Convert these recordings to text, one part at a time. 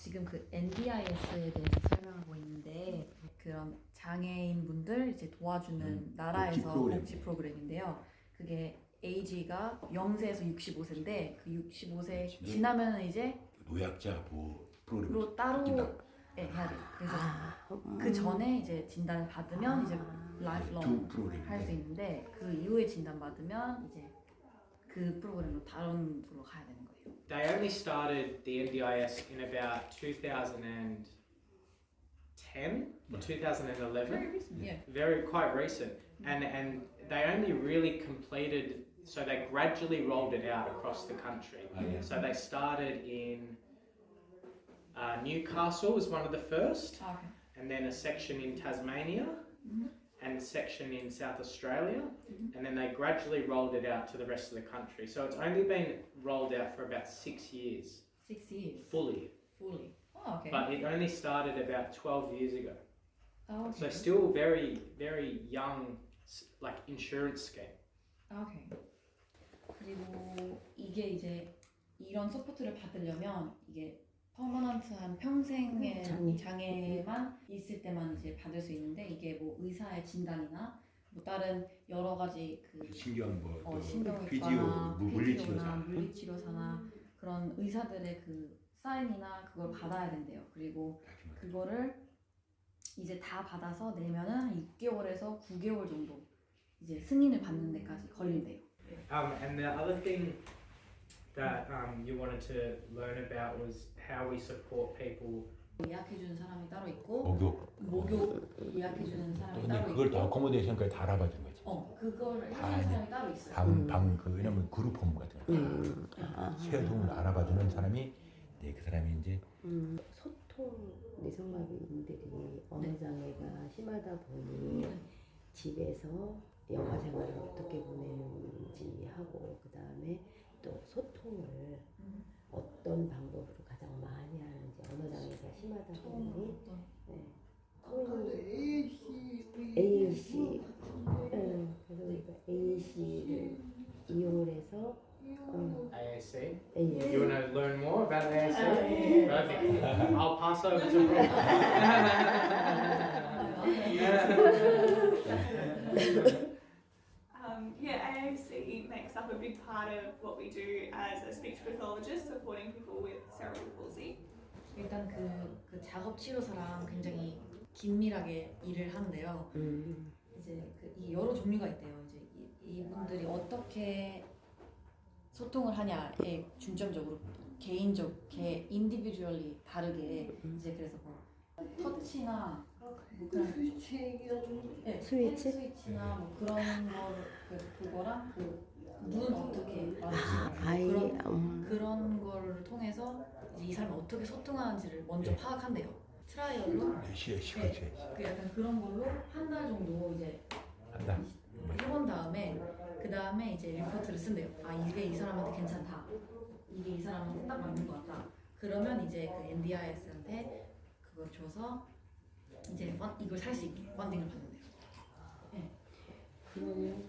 지금 그 NDIS에 대해서 설명하고 있는데 그런 장애인분들 이제 도와주는 나라에서 복지 프로그램인데요. 그게 에이지가 0세에서 65세인데 그 65세 지나면 이제 노약자 보호 프로그램으로 따로 해야 돼요. 그래서 그 전에 이제 진단을 받으면 이제 라이프롱 할 수 있는데 그 이후에 진단 받으면 이제 그 프로그램으로 다른 걸로 가야 되는 거예요. They only started the NDIS in about 2010 or 2011. Very recent, yeah. Very quite recent, and they only really completed. So they gradually rolled it out across the country. So they started in Newcastle was one of the first, Okay. and then a section in Tasmania, and a section in South Australia, and then they gradually rolled it out to the rest of the country. So it's only been rolled out for about 6 years. 6 years. Fully. Oh, okay. But it only started about 12 years ago. Oh, okay. So still very, very young, like insurance scheme. Okay. 그리고 이게 이제 이런 서포트를 받으려면 이게 퍼머넌트한 평생의 장애만 있을 때만 이제 받을 수 있는데 이게 뭐 의사의 진단이나 뭐 다른 여러 가지 그 신경뭐 신경외과나 물리치료사나 그런 의사들의 그 사인이나 그걸 받아야 된대요. 그리고 그거를 이제 다 받아서 내면은 한 6개월에서 9개월 정도 이제 승인을 받는 데까지 걸린대요. And the other thing that you wanted to learn about was how we support people. 예약해주는 사람이 따로 있고 목욕 예약해주는 사람이 따로 있고 그걸 다 어코모데이션까지 다 알아봐주는 거지. 그걸 해주는 사람이 따로 있어요. 왜냐면 그룹 홈 같은 거. 쉐어홈을 알아봐주는 사람이 그 사람이 이제 소통 뇌성마비인들이 언어 장애가 심하다 보니 집에서 영화 생활을 어떻게 보내는지 하고 그 다음에 또 소통을 어떤 방법으로 가장 많이 하는지 언어 장애가 심하다 보니 Aac 그래서 우리가 Aac를 이용을 해서 AAC. AAC. You want to learn more about AAC? Perfect. I'll pass over to Rob. Aac makes up a big part of what we do as a speech pathologist supporting people with cerebral palsy. 일단 그 작업 치료사랑 굉장히 긴밀하게 일을 하는데요. 이제 이 여러 종류가 있대요. 이제 이분들이 어떻게 소통을 하냐에 중점적으로 인디비주얼리 다르게 이제 그래서 뭐 터치나 뭐 그런 스위치나 뭐 그런 그거랑 눈 어떻게 마주치고 그런 거를 통해서 이제 이 사람이 어떻게 소통하는지를 먼저 파악한대요. 트라이얼로 그 약간 그런 걸로 한 달 정도 이제 해본 다음에 그 다음에 이제 리포트를 쓴대요. 이게 이 사람한테 괜찮다. 이게 이 사람한테 딱 맞는 것 같다. 그러면 이제 그 NDIS한테 그걸 줘서 이제 이걸 살 수 있게 펀딩을 받는대요. 네. 그러면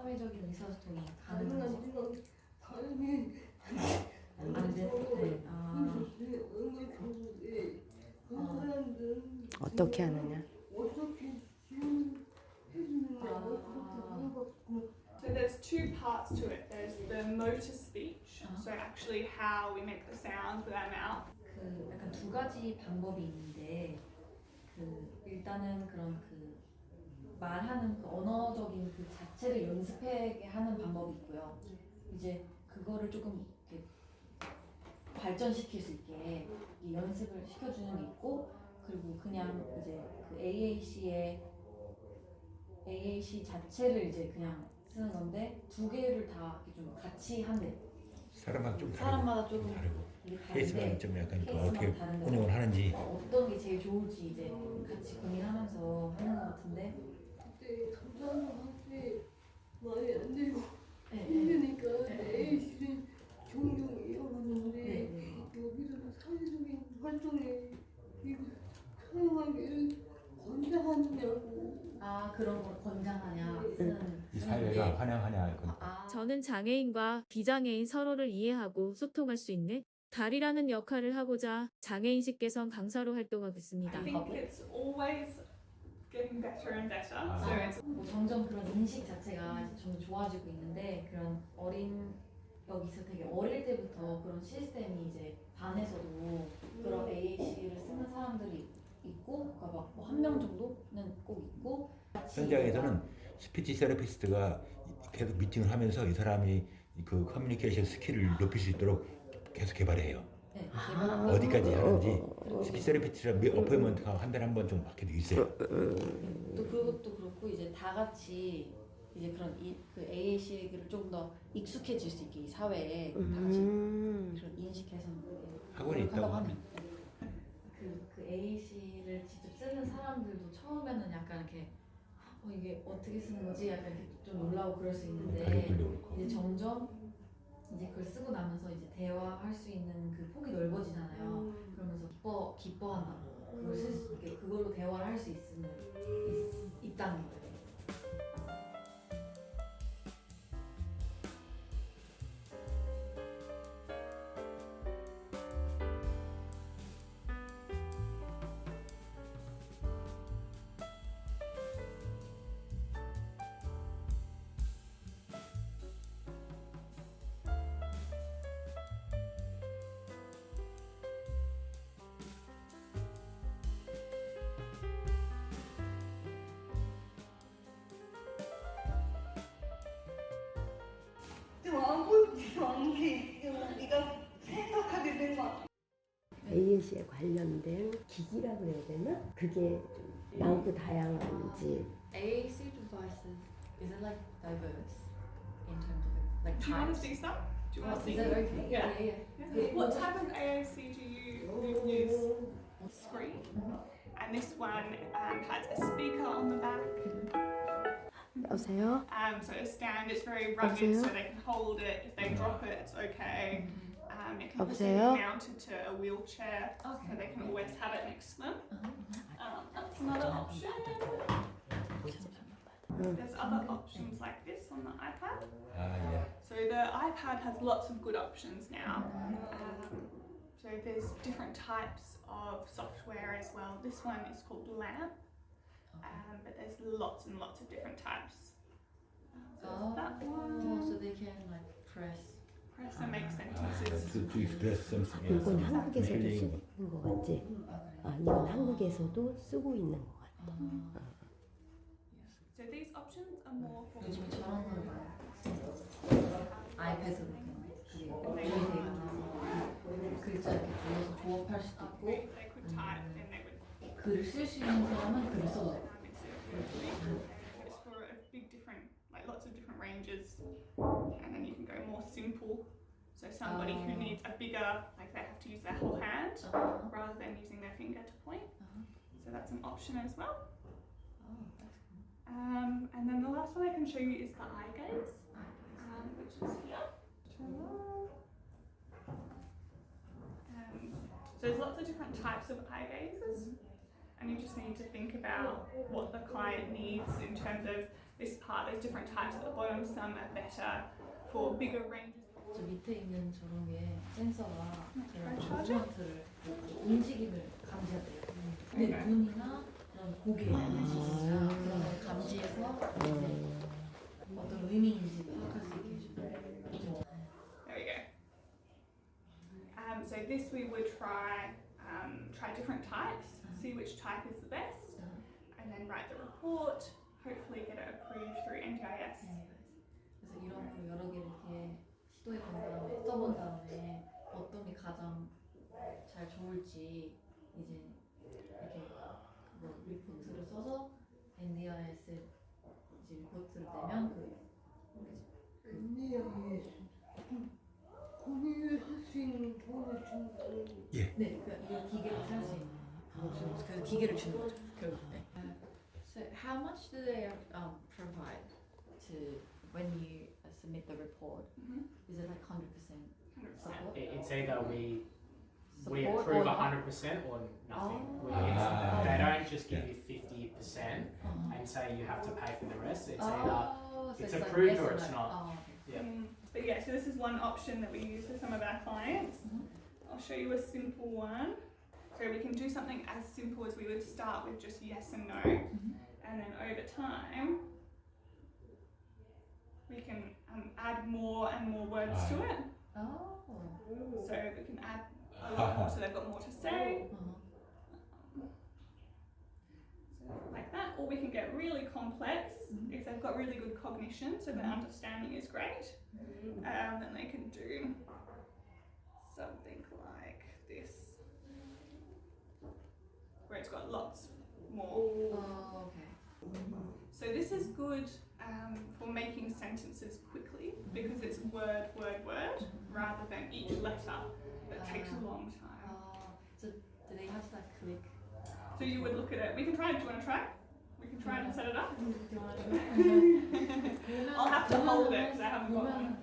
사회적인 의사소통이 가능한지 어떻게 하느냐? So there's two parts to it. There's the motor speech, so actually how we make the sounds with our mouth. 그 약간 두 가지 방법이 있는데 일단은 그런 말하는 언어적인 그 자체를 연습하게 하는 방법이 있고요. 이제 그거를 조금 이렇게 발전시킬 수 있게 연습을 시켜주는 게 있고, 그리고 그냥 이제 그 AAC 자체를 이제 그냥 쓰는 건데 두 개를 다 좀 같이 한대. 사람마다 조금 케이스마다 좀 약간 어떻게 운영을 하는지 어떤 게 제일 좋을지 이제 같이 고민하면서 하는 것 같은데. 그때 감사한테 말이 안 되고 힘드니까 AAC를 종종 이어갔는데 여기서 사회적인 활동에 이거 사용하기를 권장하느냐고 그런 걸 권장하냐 이 사회가 환영하냐 그건 저는 장애인과 비장애인 서로를 이해하고 소통할 수 있는 달이라는 역할을 하고자 장애인식 개선 강사로 활동하겠습니다. I think it's always getting better and better. Ah. So it's 뭐 점점 그런 인식 자체가 좀 좋아지고 있는데 그런 여기서 되게 어릴 때부터 그런 시스템이 이제 반에서도 그런 AAC를 쓰는 사람들이 있고 그러니까 막 한 명 정도는 꼭 있고 현장에서는 스피치 세라피스트가 계속 미팅을 하면서 이 사람이 그 커뮤니케이션 스킬을 높일 수 있도록 계속 개발해요. 네, 어디까지 하는지 스피치 세라피스트랑 어포인먼트가 한 달에 한 번 좀 받게도 있어요. 또 그것도 그렇고 이제 다 같이 이제 그런 그 AAC를 좀 더 익숙해질 수 있게 이 사회에 다 같이 그런 인식해서 학원이 있다고 하면 그 AAC를 직접 쓰는 사람들도 처음에는 약간 이렇게 이게 어떻게 쓰는 거지 약간 이렇게 좀 놀라고 그럴 수 있는데 가족들도 그렇고 이제 점점 이제 그걸 쓰고 나면서 이제 대화할 수 있는 그 폭이 넓어지잖아요. 그러면서 기뻐한다고 그걸 쓸 수 있게 그걸로 대화를 할 수 있다는 거예요. 좀 아무렇지도 않게 우리가 생각하게 된 것 같아. AAC에 관련된 기기라 그래야 되나? 그게 좀 많고 다양한지. AAC devices is it like diverse in terms of like do you want to types? see some? Do you want to Is see? that okay? Yeah. What type of AAC do you use? Screen. And this one has a speaker on the back. 여보세요? So it's stand, it's very rugged, so they can hold it. If they drop it, it's okay. It can also be 여보세요? mounted to a wheelchair, so they can always have it next to them. That's another option. There's other options like this on the iPad. 아 예. So the iPad has lots of good options now. So there's different types of software as well. This one is called LAMP, but there's lots and lots of different types. So that one, So they can like press. press and make 아, sentences. to express something. 이건 한국에서도 쓰고 있는 것 같지? 아, 이건 한국에서도 쓰고 있는 것 같아. So these options are more for 요즘에 저런 걸 아이패드로 글자 이렇게 눌러서 조합할 수도 있고 they could type and they would. 글을 쓸 수 있는 사람은 글을 써도 돼요. It's for a big different, like lots of different ranges, and then you can go more simple. So somebody who needs a bigger, like they have to use their whole hand rather than using their finger to point. So that's an option as well. And then the last one I can show you is the eye gaze, which is here. So there's lots of different types of eye gazes, and you just need to think about what the client needs in terms of this part. There's different types at the bottom. Some are better for bigger ranges. 저 밑에 있는 저런 게 센서가 그런 charge it? 무브먼트를 움직임을 감지하대요. 근데 눈이나 그런 고개 그런 걸 감지해서 이제 어떤 의미인지 파악할 수 있게 해주는. There we go. So this we would try different types, see which type is the best, and then write the report. Hopefully get it approved through NDIS. 그래서 이런 거 여러 개 이렇게 시도해본 다음에 써본 다음에 어떤 게 가장 잘 좋을지 이제 이렇게 뭐 리포트를 써서 NDIS 이제 리포트를 내면 거기에 할 수 있는 돈을 준다는 네, 그러니까 이 기계를 살 수 있는 그 기계를 주는 거죠. 결국. 네. So how much do they provide to when you submit the report? Is it like 100% support? It's either we Support approve or 100% or nothing. Oh. They don't just give you 50% and say you have to pay for the rest. It's either Oh, so it's like approved yes or it's no. not. Oh, okay. Yeah. But yeah, so this is one option that we use for some of our clients. I'll show you a simple one. So we can do something as simple as we would start with just yes and no, and then over time we can add more and more words to it. Oh. So we can add a lot more so they've got more to say. So like that, or we can get really complex if they've got really good cognition, so their understanding is great. Then they can do something like this, where it's got lots more. Oh, okay. So this is good for making sentences quickly because it's word, word, word, rather than each letter that takes a long time. So do they have to like click? So you would look at it. We can try it. Do you want to try? We can try it and set it up. Do you want to I'll have to hold it because I haven't got one.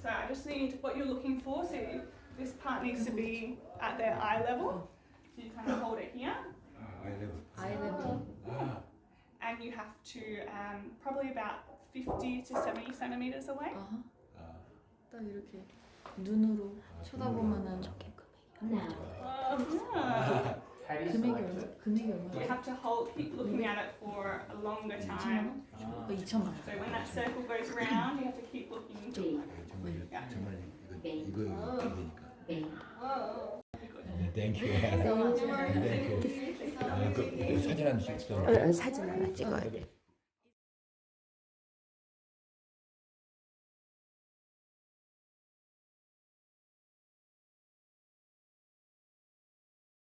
So I just need what you're looking for. So this part needs to be at their eye level. So you kind of hold it here. Eye level. And you have to probably about 50 to 70 centimeters away. 딱 이렇게 눈으로 쳐다보면은 Ah. How do you 금액이 select 얼마? it? 금액이 You 얼마? have to keep looking at it for a longer time. 2천만 원. So when that circle goes around, you have to keep looking. 정말 이거 이거니까. 땡큐. So much. 땡큐. 그 사진 한 번 찍어. 사진 하나 찍어야 돼.